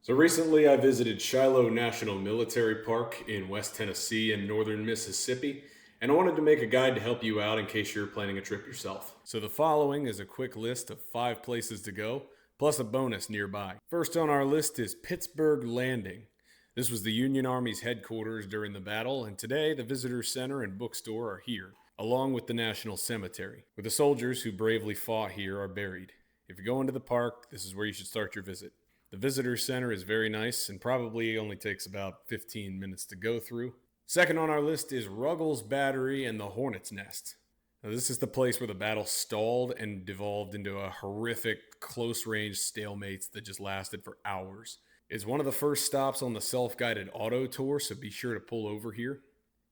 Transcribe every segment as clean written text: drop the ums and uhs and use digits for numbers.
So recently, I visited Shiloh National Military Park in West Tennessee and northern Mississippi, and I wanted to make a guide to help you out in case you're planning a trip yourself. So the following is a quick list of 5 places to go, plus a bonus nearby. First on our list is Pittsburgh Landing. This was the Union Army's headquarters during the battle, and today the Visitor Center and bookstore are here, along with the National Cemetery, where the soldiers who bravely fought here are buried. If you're going to the park, this is where you should start your visit. The visitor center is very nice and probably only takes about 15 minutes to go through. Second on our list is Ruggles Battery and the Hornet's Nest. Now, this is the place where the battle stalled and devolved into a horrific close range stalemates that just lasted for hours. It's one of the first stops on the self guided auto tour, so be sure to pull over here.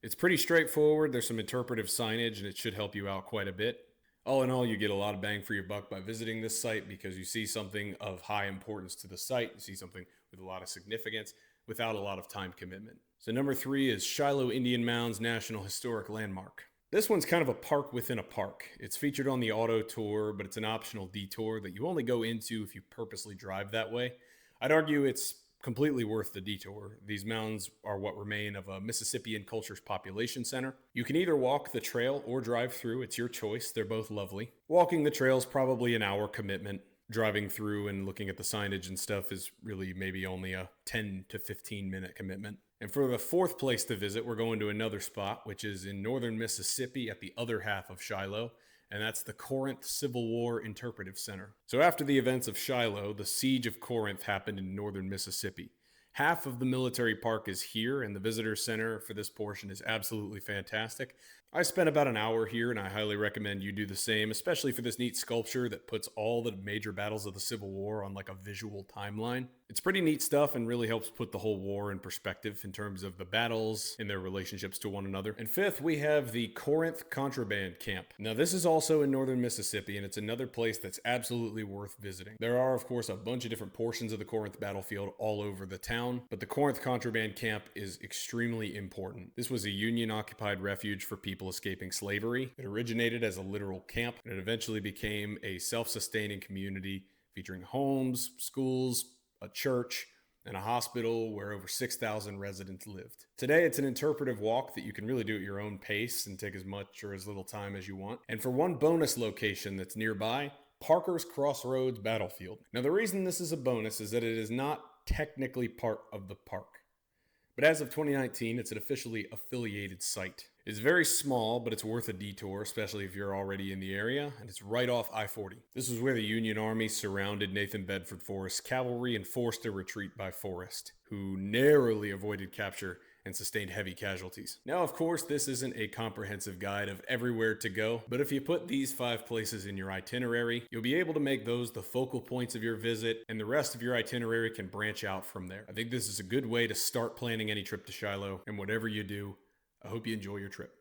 It's pretty straightforward, there's some interpretive signage, and it should help you out quite a bit. All in all, you get a lot of bang for your buck by visiting this site because you see something of high importance to the site. You see something with a lot of significance without a lot of time commitment. So number 3 is Shiloh Indian Mounds National Historic Landmark. This one's kind of a park within a park. It's featured on the auto tour, but it's an optional detour that you only go into if you purposely drive that way. I'd argue it's completely worth the detour. These mounds are what remain of a Mississippian culture's population center. You can either walk the trail or drive through. It's your choice. They're both lovely. Walking the trail is probably an hour commitment. Driving through and looking at the signage and stuff is really maybe only a 10 to 15 minute commitment. And for the 4th place to visit, we're going to another spot, which is in northern Mississippi at the other half of Shiloh, and that's the Corinth Civil War Interpretive Center. So after the events of Shiloh, the siege of Corinth happened in northern Mississippi. Half of the military park is here, and the visitor center for this portion is absolutely fantastic. I spent about an hour here, and I highly recommend you do the same, especially for this neat sculpture that puts all the major battles of the Civil War on like a visual timeline. It's pretty neat stuff and really helps put the whole war in perspective in terms of the battles and their relationships to one another. And 5th, we have the Corinth Contraband Camp. Now, this is also in northern Mississippi, and it's another place that's absolutely worth visiting. There are, of course, a bunch of different portions of the Corinth battlefield all over the town, but the Corinth Contraband Camp is extremely important. This was a Union-occupied refuge for people escaping slavery. It originated as a literal camp, and it eventually became a self-sustaining community featuring homes, schools, a church, and a hospital where over 6,000 residents lived. Today, it's an interpretive walk that you can really do at your own pace and take as much or as little time as you want. And for one bonus location that's nearby, Parker's Crossroads Battlefield. Now, the reason this is a bonus is that it is not technically part of the park. But as of 2019, it's an officially affiliated site. It's very small, but it's worth a detour, especially if you're already in the area, and it's right off I-40. This is where the Union Army surrounded Nathan Bedford Forrest's cavalry and forced a retreat by Forrest, who narrowly avoided capture and sustained heavy casualties. Now, of course, this isn't a comprehensive guide of everywhere to go, but if you put these 5 places in your itinerary, you'll be able to make those the focal points of your visit, and the rest of your itinerary can branch out from there. I think this is a good way to start planning any trip to Shiloh, and whatever you do, I hope you enjoy your trip.